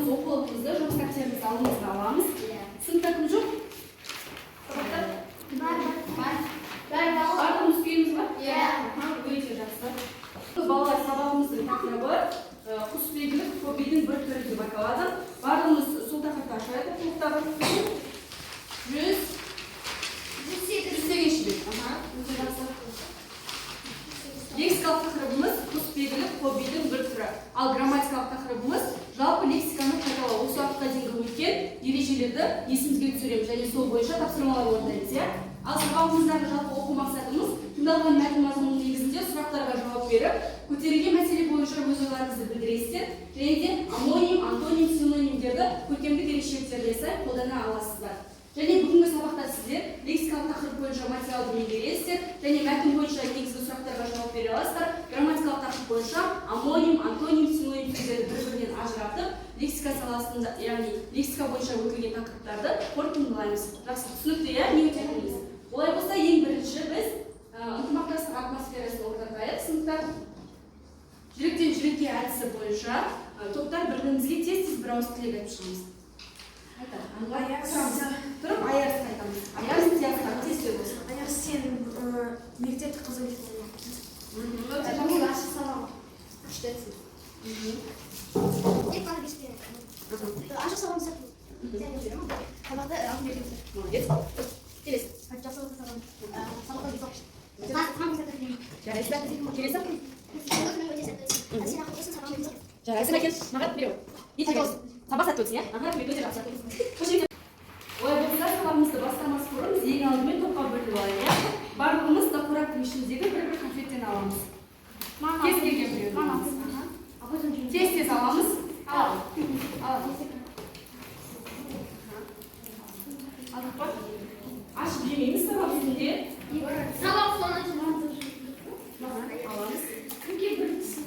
барлығымыз оқулығымызды, жұмыс дәптерімізді алдымызға аламыз. Сыныпта кім жоқ? Барлығымыз үйіміз бар? Өте жақсы. Балалар сабағымыздың тақырыбы құсбегілік фобияның бір түрі деп аталады. Барлығымыз сол тақырыпты ашайық оқулықтағы. 108-ші бет. Өте жақсы. Лексикалық тақырыбымыз құсбегілік фобияның бір түрі. Ал грамматикалық тақырыбымыз жалпы лексиканы қайталау. Осы уақытқа дейінгі өткен ережелерді есімізге түсіреміз және сол бойынша тапсырмалар орындаймыз. Ал сабағымыздағы жалпы оқу мақсатымыз тыңдалған мәтін мазмұнының негізінде сұрақтарға жауап беріп, көтерілген мәселе бойынша өз ойларыңызды білдіресіздер және де амоним, антоним, синонимдерді көркемдік ерекшеліктерге сай қолдана аласыздар. Және бүгінгі сабақта сіздер лексикалық тақырып бойынша материалды меңгересіздер және мәтін бойынша негізгі сұрақтарға жауап бере аласыздар. Грамматикалық тақырып бойынша амоним, антоним, синоним сөздерді бір-бірінен ажыратып, лексика саласында, яғни лексика бойынша өтілген тақырыптарды қорытындылаймыз. Жақсы, түсінікті, не өтетініміз. Олай болса, ең бірінші біз ынтымақтастық атмосферасын орнатайық. Сыныпта жүректен жүрекке әдісі бойынша топтар бір-бірімізге тез-тез бір ауыз тілек айтып шығамыз. Тұрып, аярсыз айтамыз. Аярсыз тиясыз, тез-тез болсын. Аяр, сен мектепті қызы деп қоймақсыз. Ашық сабақ. Үштетсіз. Тек бана бешпен. Ашық сабағын сәтті. Сәтті жүрем. Сабақты алдын береміз. Молодец. Келесі. Жақсы болса сабағын. Сабаққа біз оқышты. Қам сәтті жүрем. Жарайсыз ба? Келесі. Сен ақылысын сабағын береміз. Жарайсыз ба? Кел. Мағат береу. Сабақ сәтті өтсін, өте жақсы. Олай болса, сабағымызды бастамас бұрын ең алдымен топқа бөліп алайық. Барлығымыз қораптың ішіндегі бір-бір конфеттен аламыз. Кез келген біреу. Тез-тез аламыз. Алдық па? Ашып жемейміз сабақ үстінде. Сабақ соңына Аламыз. Кімге біріншісі?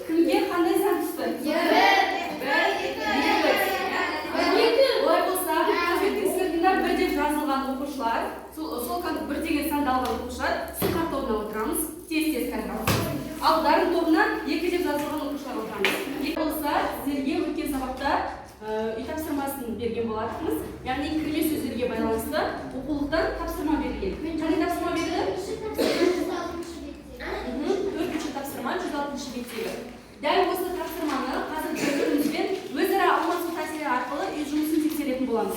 Кімге қандай сан түсті? Олай болса, конфеттің сыртында бір деп жазылған оқушылар, сол бір деген санды алған оқушылар сұңқар тобына отырамыз, тез-тез қайтарамыз. Ал дарын тобына екі деп жазылған оқушылар отырамыз. Болса, сіздерге өткен сабақта үй тапсырмасын берген болатынбыз. Яғни кірме сөздерге байланысты оқулықтан тапсырма берілген. Қандай тапсырма берілді? 4-ші тапсырма 106-шы беттегі. Дәл осы тапсырманы қазір бір-бірімізбен өзара алмасу тәсілі арқылы үй жұмысын тексеретін боламыз.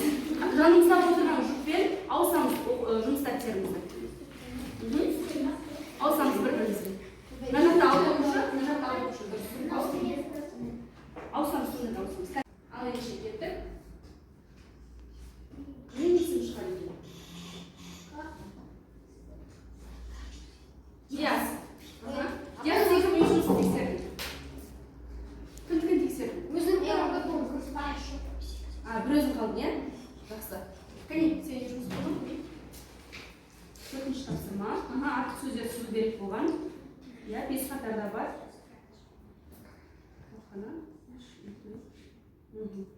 Жанымызда отырған жұртпен ауысамыз жұмыс дәптерімізді. Ауысамыз бір-бірімізбен. Мына жақта алып оқушы, мына жақта алып оқушы. Ауысамыз, сонда ауысамыз. Ал ендеше кеттік. Не есім шығар екен? Диас. Диас екі үй жұмысын тексерді. Кім тексерді? Өзім күріспайшы. Бір өзің қалдың, е? Жақсы. Кәне, сен үй жұмыс болған? 4-ші тапсырма. Артық сөздер сөз беріп болған. 5 қатарда бар.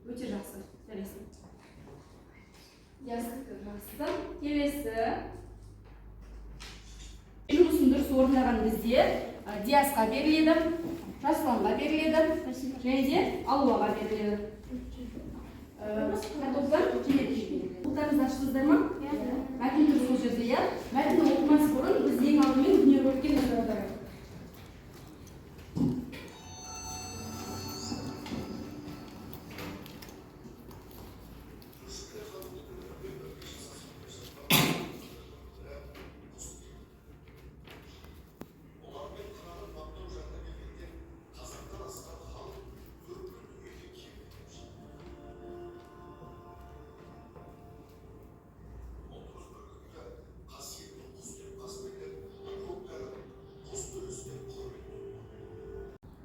Өте жақсы. Жарайсың. Жақсы. Келесі. Жұмысын дұрыс орындаған бізде Диасқа беріледі, Жасұланға беріледі, және де Алуаға беріледі. Топтан келеді. Топтарыңызды аштыңыздар ма? Мәтін тұр сол жерде, мәтінді оқымас бұрын біз ең алдымен дүние өрткен назарда.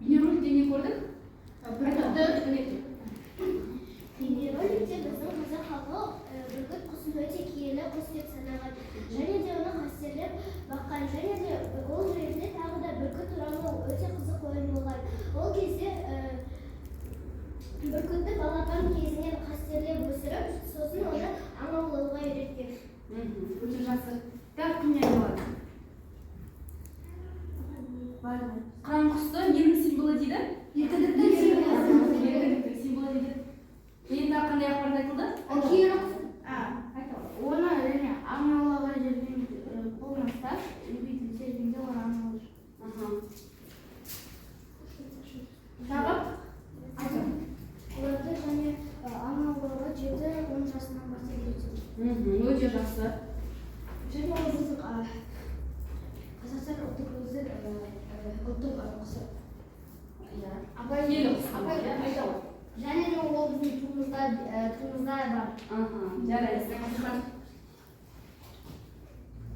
Бейнероликте не көрдік? Бейнероликте біздің қазақ халқы бүркіт құсын өте киелі құс деп санаған және де оны қастерлеп баққан және де ол жерде тағы да бүркіт туралы өте қызық ойын болған. Ол кезде бүркітті балапан кезінен қастерлеп өсіріп, сосын оны аң аулауға үйреткен. Өте жақсы. Тағы кімнен болады? Қыран құсы ненің символы дейді? Еркіндіктің символы. Еркіндіктің символы дейді. Енді қандай ақпарат айтылды? Оны және аналарға жерден болмаса, любитель сервинде олар аналар. Тағы? Оларды және аналары 7-10 жасынан бастап үйретеді. Өте жақсы. Және ол біздің Қазақстан ұлттық құсы. Киелі құсы. Айта ғой. Және де ол біздің туымызда бар. Жарайды.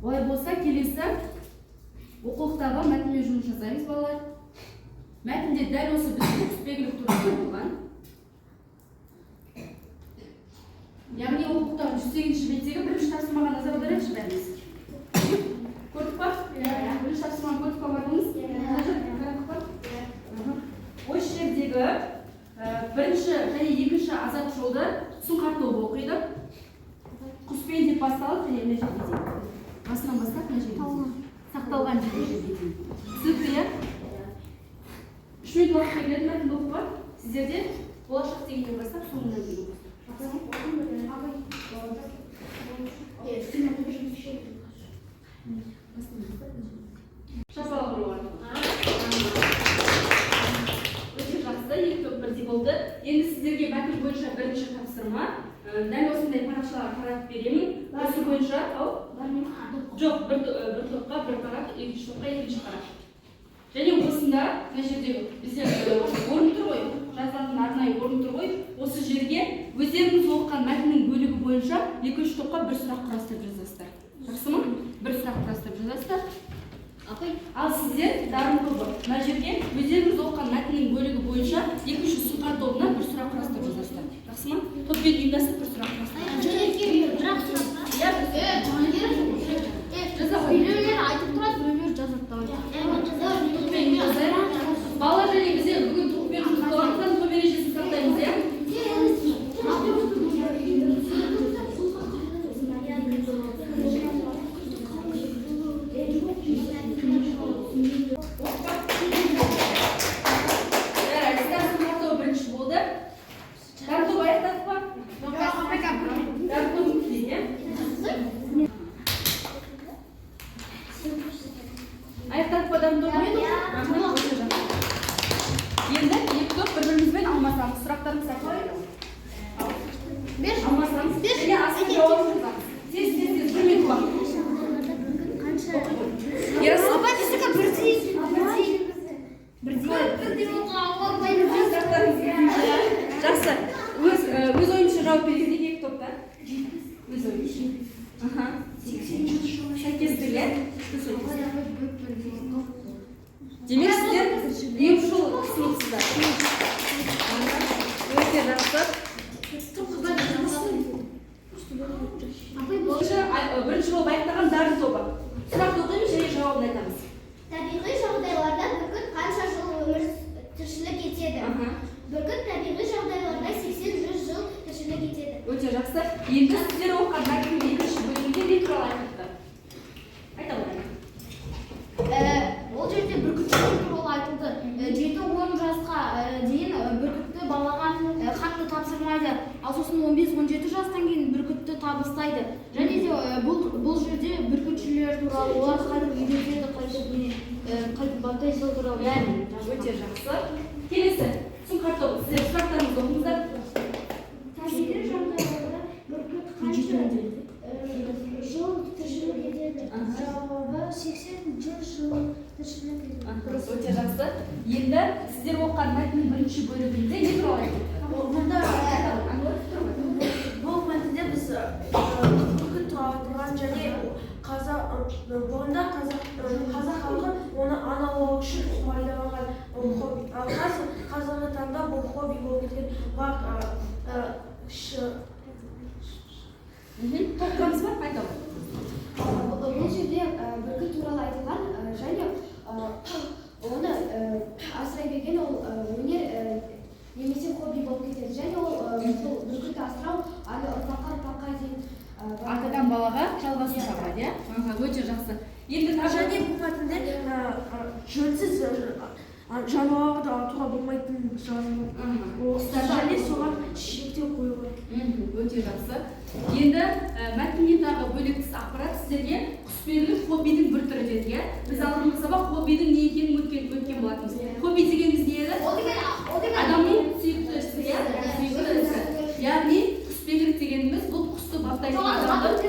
Олай болса, келесі оқулықтағы мәтінмен жұмыс жасаймыз, балалар. Мәтінде дәл осы біздің құсбегілік туралы айтылған. Яғни оқулықтағы 108-ші беттегі бірінші тапсырмаға назар аударайықшы бәріміз. Көрдік па? Бірінші тапсырманы көрдік па бардыңыз? Осы жердегі бірінші және екінші азат жолды сұңқар тобы оқиды. Құспен деп басталып, және мына жерге дейін. Басынан бастап мына жерге дейін. Сақталған жерге дейін. Түсінікті, иә? 3 минут уақыт беріледі мәтінді оқуға. Сіздерде болашақ дегеннен бастап соңына дейін. Шапалы құруға. Өте жақсы, екі топ бірдей болды. Енді сіздерге мәтін бойынша бірінші тапсырма. Дәл осындай парақшалар таратып беремін. Осы бойынша, жоқ, бір топқа бір парақ, екінші топқа екінші парақ. Және осында, мына жерде бізде орын тұр ғой, жазылатын арнайы орын тұр ғой. Осы жерге өздеріңіз оқыған мәтіннің бөлігі бойынша екінші топқа бір сұрақ құрастырып жазасыздар. Жақсы ма? Бір сұрақ құрастырып жазасыздар. Ал сіздер дарын тобы, мына жерге өздеріңіз оқыған мәтіннің бөлігі бойынша екінші сұңқар тобына бір сұрақ құрастырып жазасыздар. Жақсы ма? Топпен ұйымдасып бір сұрақ балалар және бізде бүгін тоқпен жұмыс болғандықтан топ ережесін сақтаймыз, иә? Бірінші болды. Дарын тобы аяқтадық па? Дарын тобы күтейін, иә? Аяқтадық па дарын тобы? Енді екі топ бір-бірімізбен алмасамыз. Сұрақтарымыз айтылады. Алмасамыз. Және астын жауабын жазамыз. Тез, бір минут уақыт. Жақсы. Өз ойынша жауап береді екі топта. Өз ойынша. Сәйкестік, иә? Демек сіздер емшіл сыныпсыздар. Өте жақсы. Бірінші болып аяқтаған дарын тобы. Сұрақты оқимыз және жауабын айтамыз. Табиғи жағдайларда бүркіт қанша жыл өмір тіршілік етеді? Бүркіт табиғи жағдайларда 80-100 жыл тіршілік етеді. Өте жақсы. Енді сіздер оқыған мәтіннің екінші бөлімінде не туралы айтылды? Айта барайық. Ол жерде бүркіттер туралы айтылды. 7-10 жасқа дейін бүркітті балаға қатты тапсырмайды. Ал сосын 15-17 жастан кейін бүркітті табыстайды. Және де бұл жерде бүркітшілер туралы, олар қайтып үйретеді, қайтып баптайды туралы. Өте жақсы. Келесі, сұңқар тобы. Сіздер сұрақтарыңызды оқыңыздар. Табиғи жағдайларда бүркіт қанша жыл тіршілік етеді? Жауабы 80-100 жыл тіршілік етеді. Өте жақсы. Енді сіздер оқыған мәтіннің бірінші бөлігінде не туралы айтылды? Бұл мәтінде біз бүркіт туралы айтылған және бұрында қазақ халқы оны аналау үшін пайдаланған хобби. Ал қазіргі таңда бұл хобби болып кеткен. Тоқтырамыз ба? Айта ғой. Бұл жерде бүркіт туралы айтылған және оны асырай берген ол өнер немесе хобби болып кетеді. Және ол бүркітті асырау әлі ұрпаққа дейін Атадан балаға жалғасын табады, иә? Өте жақсы. Енді және бұл мәтінде жөнсіз жануарға да атуға болмайтын жануар және соған шектеу қоюға. Өте жақсы. Енді мәтіннен тағы бөлектіс ақпарат сіздерге құсбегілік хоббидің бір түрі деді. Біз алдыңғы сабақ хоббидің не екенін өткен болатынбыз. Хобби дегеніміз не еді? Адамның сүйікті ісі. Яғни құсбегілік дегеніміз бұл құсты баптайтын адамды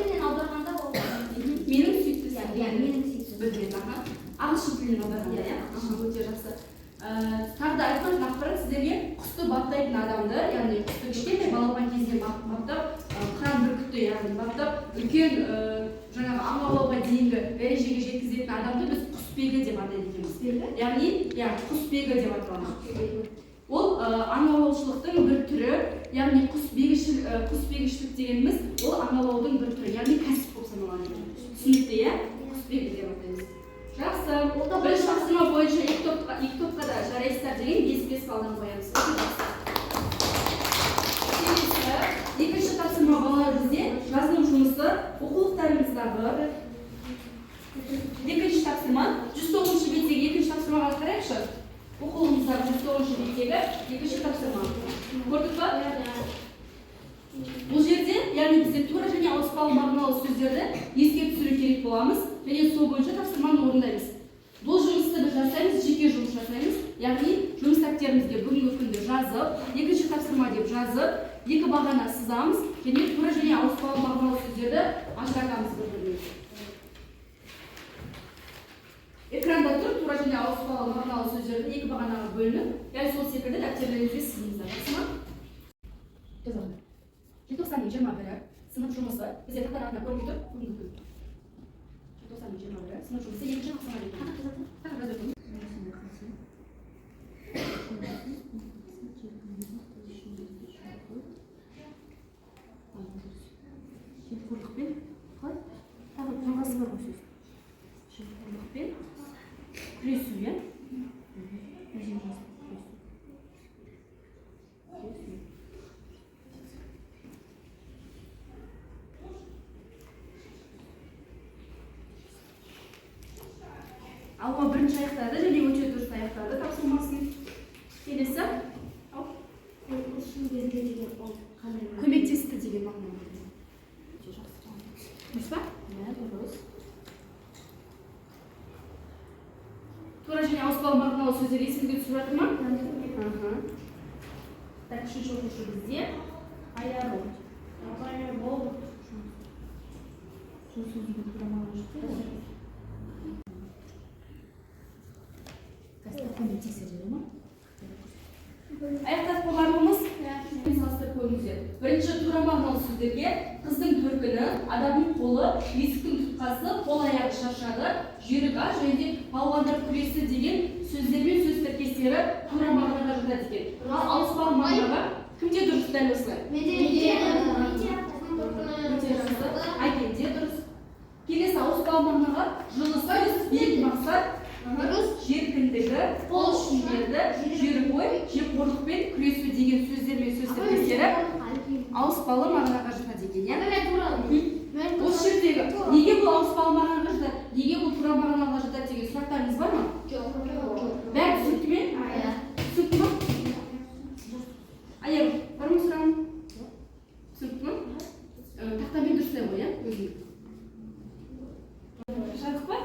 менің сүйікті ісім. Ағылшын тілінен аударғанда, өте жақсы. Тағы да айтқан ақпарат сіздерге құсты баптайтын адамды, яғни құсты кішкентай балапан кезінен баптап, қыран бүркітті, яғни баптап, үлкен жаңағы аң аулауға дейінгі дәрежеге жеткізетін адамды біз құсбегі деп атайды екенбіз. Яғни, құсбегі деп аталады. Ол аң аулаушылықтың бір түрі, яғни құсбегішілік дегеніміз ол аң аулаудың бір түрі, яғни кәсіп болып саналады. Түсінікті, құсбегі деп атаймыз. Жақсы. Бірінші тапсырма бойынша екі топқа да жарайсыздар деген 5-5 балдан қоямыз. Екінші тапсырма балалар бізде жазылым жұмысы оқулықтарымыздағы екінші тапсырма 109-шы беттегі екінші тапсырмаға қарайықшы. Оқулығымыздағы 109-шы беттегі екінші тапсырма. Көрдік па? Бұл жерде, яғни бізде тура және ауыспалы мағыналы сөздерді еске түсіру керек боламыз және сол бойынша тапсырманы орындаймыз. Бұл жұмысты біз жасаймыз, жеке жұмыс жасаймыз, яғни жұмыс акттерімізге бүгінгі күнде жазып, екінші тапсырма деп жазып, екі бағана сызамыз және тура және ауыспалы мағыналы сөздерді ажыратамыз бір-бірінен. Экранда тұр, тура және ауыспалы мағыналы сөздерді екі бағанаға бөлініп, яғни сол секілді дәптерлеріңізге сызыңыздар. Жақсы ма? Желтоқсанның 21-і сынып жұмысы бізде тақтаратына көрініп тұр, бүгінгі күн. Желтоқсанның 21-і сынып жұмысы екінші тапсырма дейді. Тақырып жазып жемқорлықпен қалай? Тағы жалғасы бар ғой сөз. Жемқорлықпен күресу, иә? Алуа бірінші аяқтады және өте дұрыс аяқтады тапсырмасын. Келесі. Көмектесті деген мағына. Дұрыс па? Дұрыс. Тура және ауыспалы мағыналы сөздер есіңізге түсіп жатыр ма? Так, үшінші оқушы бізде Айару. Аяқтап болғанымыз салыстырып көріңіздер. Бірінші тура мағыналы сөздерге қыздың төркіні, адамның қолы, есіктің тұтқасы, қол аяғы шаршады, жүйрік аш және палуандар күресі деген сөздермен сөз тіркестері тура мағынаға жатады екен. Ал ауыспалы мағынаға кімде дұрыс дәл осылай? Айкенде дұрыс. Келесі ауыспалы мағынаға жылы сөз, биік мақсат, жеркіндігі, қол ұшын жүйрік ой, жемқорлықпен күресу деген сөздермен сөз тіркестері ауыспалы мағынаға жатады екен, иә? Осы жердегі неге бұл ауыспалы мағынаға жатады, неге бұл тура мағынаға жатады деген сұрақтарыңыз бар ма? Жоқ. Бәрі түсінікті ме? Түсінікті ме? Аяр, бар ма сұрағым? Түсінікті ме? Тақтамен дұрыстай ғой, иә? Жадық па?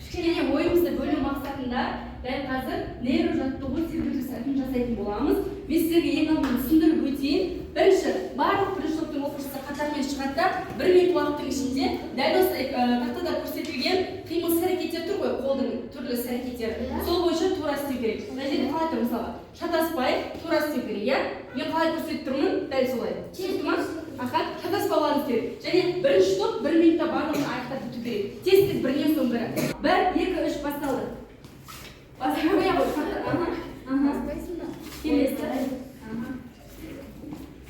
Кішкене ойымызды бөлу мақсатында дәл қазір нейрожаттығу секілді жасайтын боламыз. Мен сіздерге ең алдымен түсіндіріп өтейін. Бірінші, барлық бірінші топтың оқушысы қатармен шығады, 1 минут уақыттың ішінде дәл осы тақтада көрсетілген қимыл іс-әрекеттер тұр ғой, қолдың түрлі іс-әрекеттері. Сол бойынша тура істеу керек. Мына жерде қалай тұр мысалға? Шатаспай тура істеу керек, иә? Мен қалай көрсетіп тұрмын? Дәл солай. Түсінікті ма? Шатаспауыңыз керек. Және бірінші топ 1 минутта барлығын аяқтап біту керек. Тез-тез бірінен соң бірі. 1, 2, 3 басталды. Қоя ғой. Келесі.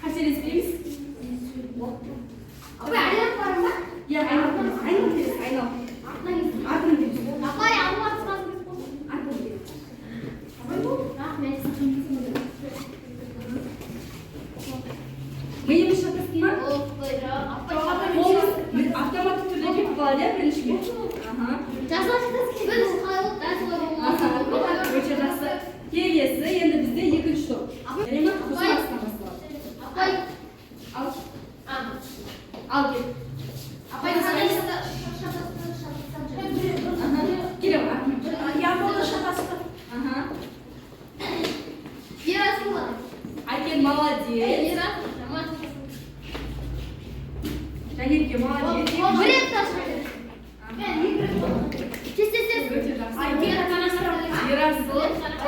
Қателеспейміз. Апай, айналып барам ба? Иә, айналып бересіз, айналып. Артынан бересіз. Апай, алып барсаңыз болды. Артынан бересіз. Апай бол. Рахмет. Миымыз шатастың ма? Апай, Қолымыз автоматты түрде кетіп қалады, иә, бірінші минут. жасап жатасыз.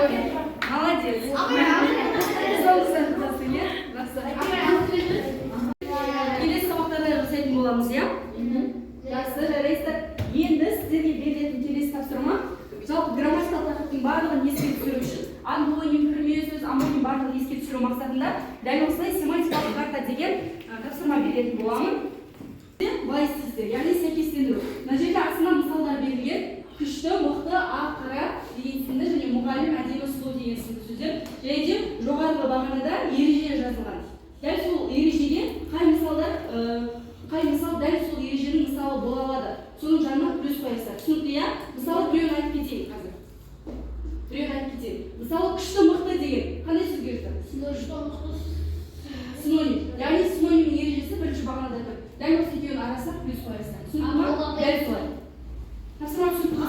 Молодец. Келесі сабақтарда жасайтын боламыз, иә? Жақсы, жарайсыздар. Енді сіздерге берілетін келесі тапсырма жалпы грамматикалық тақырыптың барлығын еске түсіру үшін антоним, кірме сөз, амоним барлығын еске түсіру мақсатында дәл осылай семантикалық карта деген тапсырма беретін боламын. Былай істейсіздер, яғни сәйкестендіру. Мына жерде астына мысалдар берілген. Күшті, мықты, ақ, қара деген сынды және мұғалім, әдемі, сұлу деген сынды сөздер. Және де жоғарғы бағанада ереже жазылған. Дәл сол ережеге қай мысал дәл сол ереженің мысалы бола алады. Соның жанына плюс қоясыздар. Түсінікті, иә? Мысалы біреуін айтып кетейін қазір. Мысалы күшті, мықты деген қандай сөз керек? Синоним. Яғни синонимнің ережесі бірінші бағанада тұр. Дәл осы екеуін арасақ плюс қоясыздар. Түсінікті ма? Дәл солай. Тапсырма түсінікті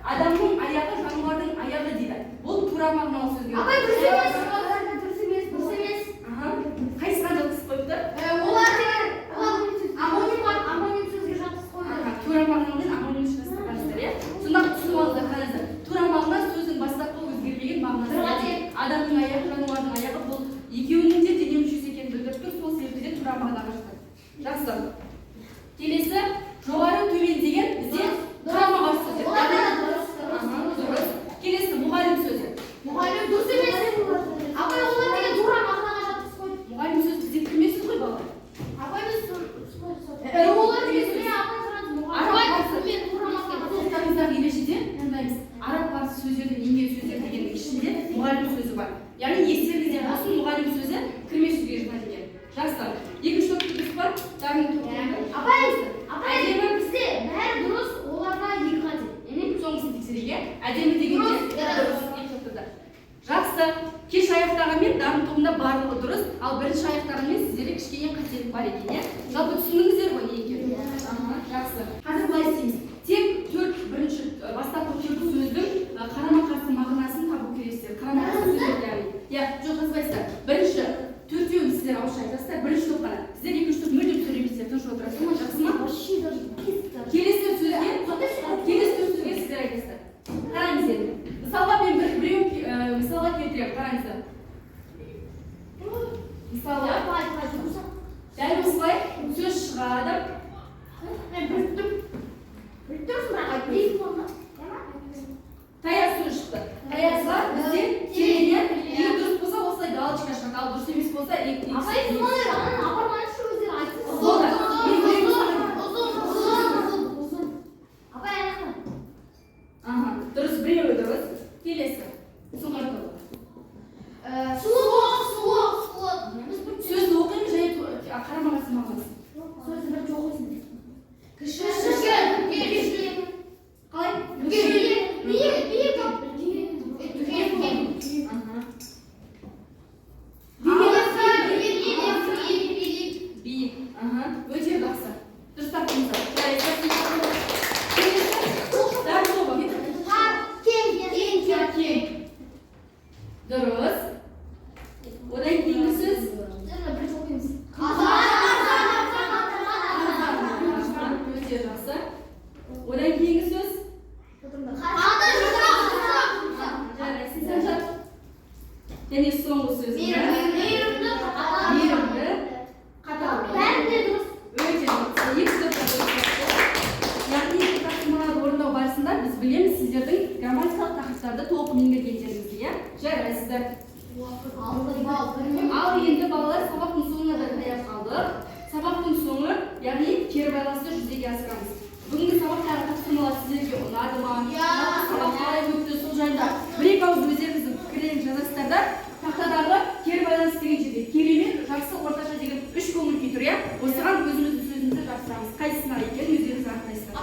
адамның аяғы жануардың аяғы дейді. Бұл тура мағыналы сөз. Абай дұрыс емес. Қайсыға жатқызып қойыпты? Олар деген амоним сөзге жатқызып қойды. Тура мағынамен амоним сөзге жатқызып, иә? Сонда түсініп алыңыздар, қараңыздар. Тура мағына сөздің бастапқы өзгермеген мағынасы. Адамның аяғы, жануардың аяғы бұл екеуінің де дене мүшесі екенін білдіріп тұр. Сол себептен тура мағынаға жатады. Жақсы. Келесі жоғары төмен деген бізде қарама-қарсы сөздер. Келесі мұғалім сөзі. Мұғалім дұрыс емес. Абай олар деген тура мағынаға жатқызып қойды. Мұғалім сөз бізде кірме сөз ғой балалар. Абай олар деген сөзге абай сұрады. Мұғалім тура мағынаға тоқтамыздағы ережеде тыңдаймыз. Араб парсы сөздерден енген сөздер дегеннің ішінде мұғалім сөзі бар. Яғни естеріңізде болсын, мұғалім сөзі кірме сөзге жатады екен. Жақсы. Екінші топтық бар. Абай бізде бәрі дұрыс, оларда екі қате. Соңғысын тексерейік. Әдемі деген дұрыс. Жақсы. Кеш аяқтағанмен дарын тобында барлығы дұрыс, ал бірінші аяқтағанмен сіздерде кішкене қателік бар екен. Жалпы түсіндіңіздер ғой не екенін? Жақсы. Қазір былай істейміз. Тек бірінші бастапқы төрт сөздің қарама-қарсы мағынасын табу керексіздер. Қарама-қарсы сөздер яғни. Жоқ, жазбайсыздар. Бірінші төртеуін сіздер ауызша айтасыздар. Бірінші топ қана. Сіздер екінші топ мүлдем сөйлемейсіздер. Тыныш отырасыздар ма? Жақсы ма? Келесі сөзге сіздер айтасыздар. Қараңыз енді. Мысалға мен біреуін мысалға келтіремін. Қараңыздар. Мысалы, дәл осылай сөз шығады. Таяқ сөз шықты. Таяққа бізде келіне егер дұрыс болса осылай галочка шығады. Ал дұрыс емес болса дұрыс, біреуі дұрыс. Келесі. Сөзді оқимыз және қарама-қарсы мағынасы. жарыстарды толық меңгергендеріңізге, иә? Жарайсыздар. Ал енді балалар сабақтың соңына да таяп қалдық. Сабақтың соңы, яғни кері байланысты жүзеге асырамыз. Бүгінгі сабақтағы тапсырмалар сіздерге ұнады ма? Сабақ қалай өтті, сол жайында бір-екі ауыз өздеріңіздің пікірлерін жазасыздар да, тақтадағы кері байланыс деген жерде керемет, жақсы, орташа деген 3 көңіл күй тұр, иә? Осыған өзіміздің сөзімізді жапсырамыз. Қайсысына екенін өздеріңіз анықтайсыздар.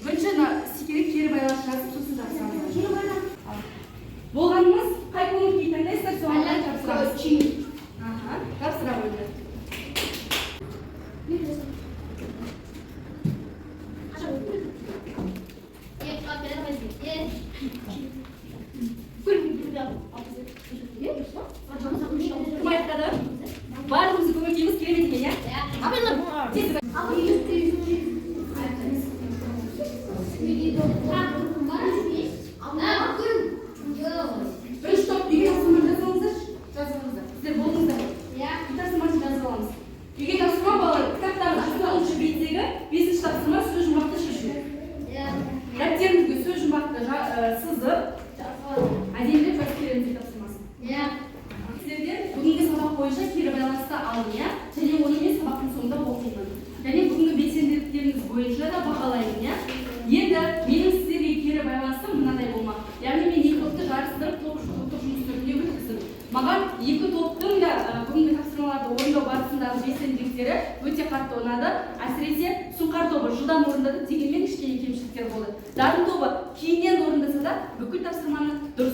Бірінші секерек кері байланыс жазып, сосын жапсырамыз. Болғанымыз қай көңіл күй таңдайсыздар, соған қарай жапсырамыз. Жапсыра қойды. Кім айтқады? Барлығымыз көңіл күйіміз керемет екен, иә? Бірінші топ үйге тапсырма жазыңыздар. Сіздер болыңыздар. Тапсырмасын жазып аламыз. Үйге тапсырма балалар, кітаптағы 110-ші беттегі 5-ші тапсырма сөз жұмбақты шешу. Дәптеріңізге сөз жұмбақты сызып, әдемілеп жазып береміз тапсырмасын. Сіздерден бүгінгі сабақ бойынша кері байланысты алдым, иә? Және оны мен сабақтың соңында оқимын. Және бүгінгі белсенділіктеріңіз бойынша да бағалаймын, иә? Енді менің сіздерге кері байланысым мынадай болмақ. Яғни мен екі топты жарыстырып, топтық жұмыс түрінде өткіздім. Маған екі топтың да бүгінгі тапсырмаларды орындау барысындағы белсенділіктері өте қатты ұнады. Әсіресе сұңқар тобы жылдам орындады, дегенмен кішкене кемшіліктер болды. Дарын тобы кейіннен орындаса да бүкіл тапсырманы дұрыс